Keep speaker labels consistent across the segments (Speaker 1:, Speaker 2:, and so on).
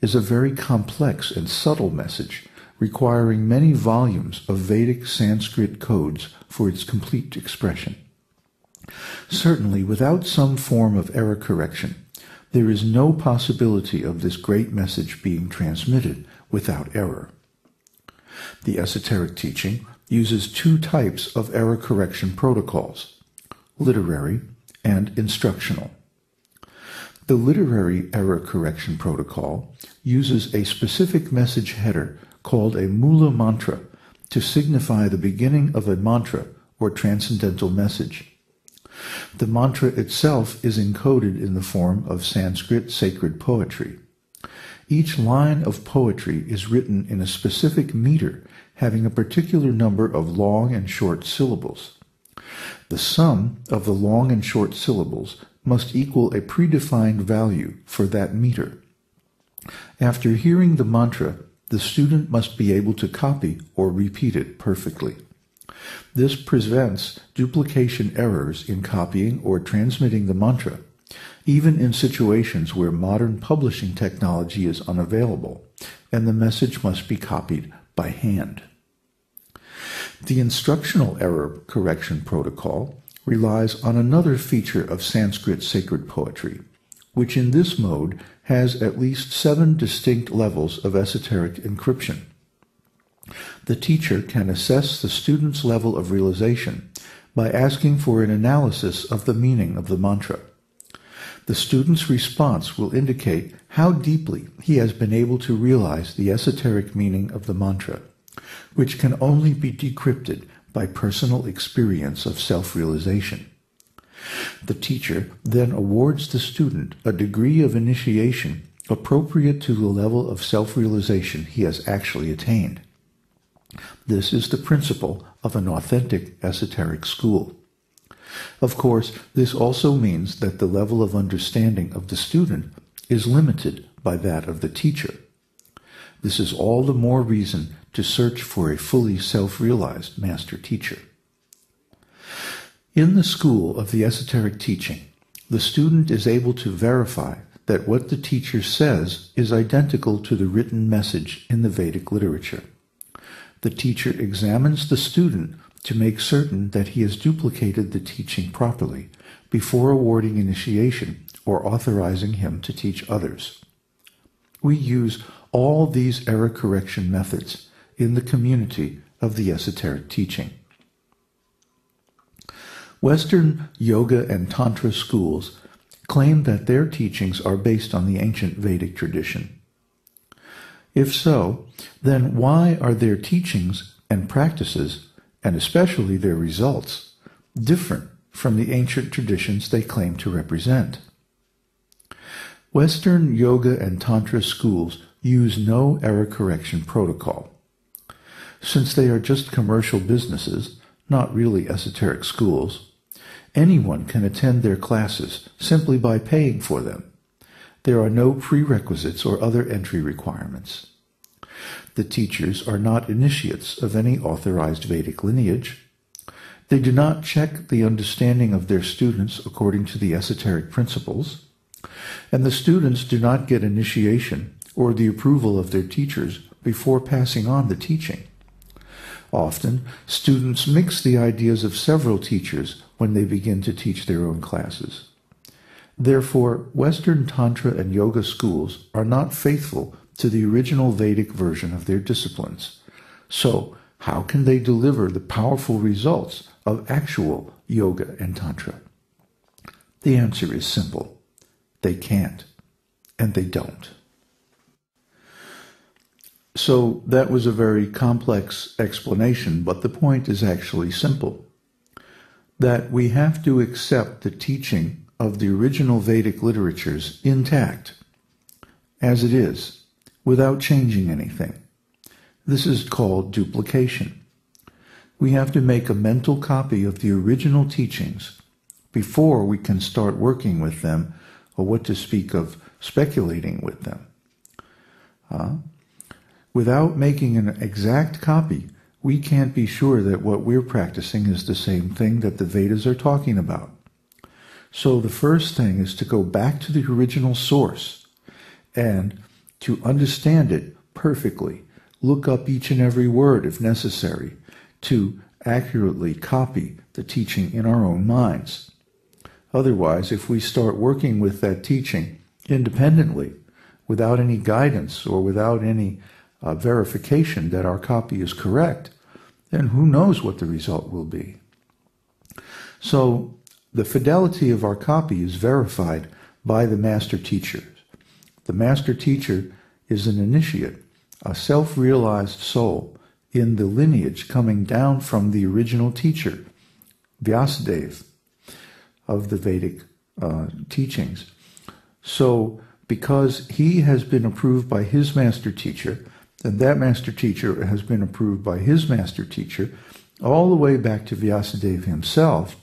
Speaker 1: is a very complex and subtle message, requiring many volumes of Vedic Sanskrit codes for its complete expression. Certainly, without some form of error correction, there is no possibility of this great message being transmitted without error. The esoteric teaching uses two types of error correction protocols: literary and instructional. The literary error correction protocol uses a specific message header called a mula mantra to signify the beginning of a mantra or transcendental message. The mantra itself is encoded in the form of Sanskrit sacred poetry. Each line of poetry is written in a specific meter having a particular number of long and short syllables. The sum of the long and short syllables must equal a predefined value for that meter. After hearing the mantra, the student must be able to copy or repeat it perfectly. This prevents duplication errors in copying or transmitting the mantra, even in situations where modern publishing technology is unavailable, and the message must be copied by hand. The instructional error correction protocol relies on another feature of Sanskrit sacred poetry, which in this mode has at least 7 distinct levels of esoteric encryption. The teacher can assess the student's level of realization by asking for an analysis of the meaning of the mantra. The student's response will indicate how deeply he has been able to realize the esoteric meaning of the mantra, which can only be decrypted by personal experience of self-realization. The teacher then awards the student a degree of initiation appropriate to the level of self-realization he has actually attained. This is the principle of an authentic esoteric school. Of course, this also means that the level of understanding of the student is limited by that of the teacher. This is all the more reason to search for a fully self-realized master teacher. In the school of the esoteric teaching, the student is able to verify that what the teacher says is identical to the written message in the Vedic literature. The teacher examines the student to make certain that he has duplicated the teaching properly before awarding initiation or authorizing him to teach others. We use all these error correction methods in the community of the esoteric teaching. Western yoga and tantra schools claim that their teachings are based on the ancient Vedic tradition. If so, then why are their teachings and practices, and especially their results, different from the ancient traditions they claim to represent? Western yoga and tantra schools use no error correction protocol. Since they are just commercial businesses, not really esoteric schools, anyone can attend their classes simply by paying for them. There are no prerequisites or other entry requirements. The teachers are not initiates of any authorized Vedic lineage. They do not check the understanding of their students according to the esoteric principles, and the students do not get initiation or the approval of their teachers before passing on the teaching. Often, students mix the ideas of several teachers when they begin to teach their own classes. Therefore, Western Tantra and Yoga schools are not faithful to the original Vedic version of their disciplines. So, how can they deliver the powerful results of actual Yoga and Tantra? The answer is simple. They can't, and they don't. So that was a very complex explanation, but the point is actually simple. That we have to accept the teaching of the original Vedic literatures intact, as it is, without changing anything. This is called duplication. We have to make a mental copy of the original teachings before we can start working with them, or what to speak of speculating with them. Without making an exact copy, we can't be sure that what we're practicing is the same thing that the Vedas are talking about. So the first thing is to go back to the original source and to understand it perfectly, look up each and every word if necessary, to accurately copy the teaching in our own minds. Otherwise, if we start working with that teaching independently, without any guidance or without any verification that our copy is correct, then who knows what the result will be. So the fidelity of our copy is verified by the master teacher. The master teacher is an initiate, a self-realized soul in the lineage coming down from the original teacher, Vyasadeva, of the Vedic teachings. So because he has been approved by his master teacher, and that master teacher has been approved by his master teacher, all the way back to Vyasadeva himself,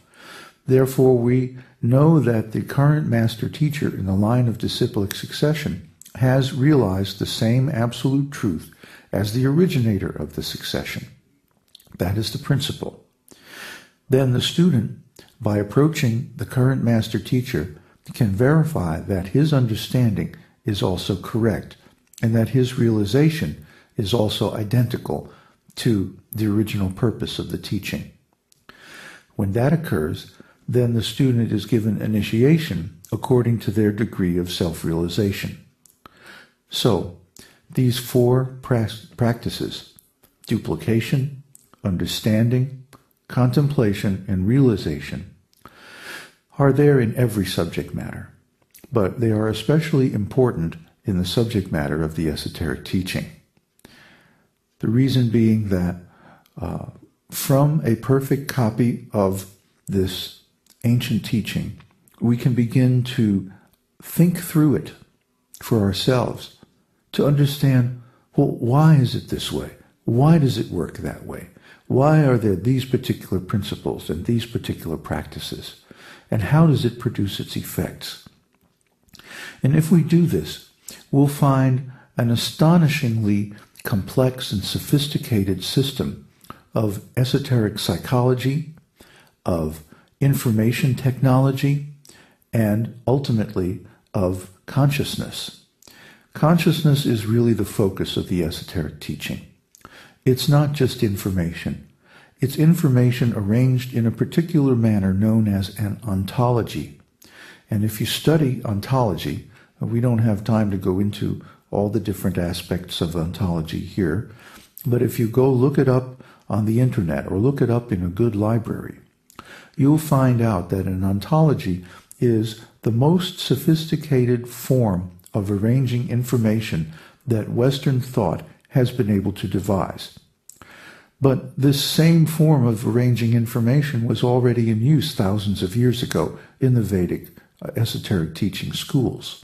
Speaker 1: therefore we know that the current master teacher in the line of disciplic succession has realized the same absolute truth as the originator of the succession. That is the principle. Then the student, by approaching the current master teacher, can verify that his understanding is also correct and that his realization is also identical to the original purpose of the teaching. When that occurs, then the student is given initiation according to their degree of self-realization. So, these four practices, duplication, understanding, contemplation, and realization, are there in every subject matter, but they are especially important in the subject matter of the esoteric teaching. The reason being that from a perfect copy of this ancient teaching, we can begin to think through it for ourselves, to understand, well, why is it this way? Why does it work that way? Why are there these particular principles and these particular practices? And how does it produce its effects? And if we do this, we'll find an astonishingly complex and sophisticated system of esoteric psychology, of information technology, and ultimately of consciousness. Consciousness is really the focus of the esoteric teaching. It's not just information. It's information arranged in a particular manner known as an ontology. And if you study ontology, we don't have time to go into all the different aspects of ontology here, but if you go look it up on the internet or look it up in a good library, you'll find out that an ontology is the most sophisticated form of arranging information that Western thought has been able to devise. But this same form of arranging information was already in use thousands of years ago in the Vedic esoteric teaching schools.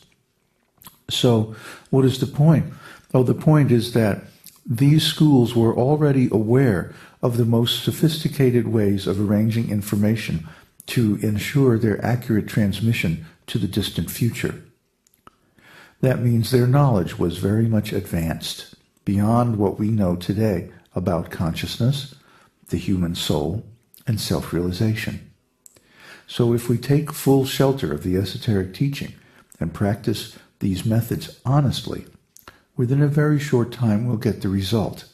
Speaker 1: So what is the point? Oh, the point is that these schools were already aware of the most sophisticated ways of arranging information to ensure their accurate transmission to the distant future. That means their knowledge was very much advanced beyond what we know today about consciousness, the human soul, and self-realization. So if we take full shelter of the esoteric teaching and practice these methods honestly, within a very short time we'll get the result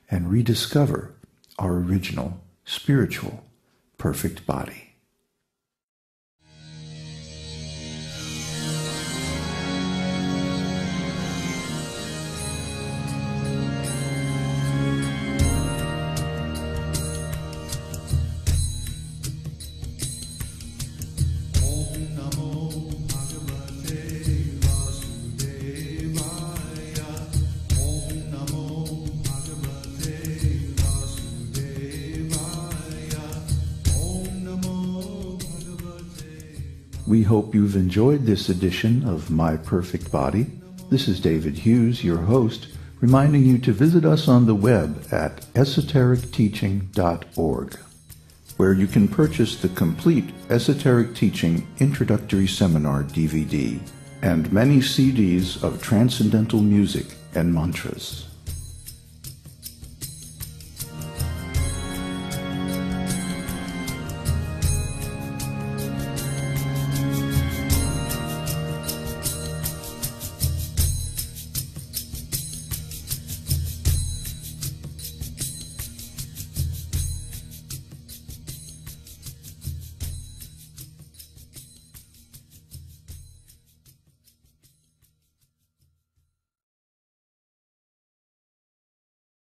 Speaker 1: and rediscover our original, spiritual, perfect body. We hope you've enjoyed this edition of My Perfect Body. This is David Hughes, your host, reminding you to visit us on the web at esotericteaching.org, where you can purchase the complete Esoteric Teaching Introductory Seminar DVD and many CDs of transcendental music and mantras.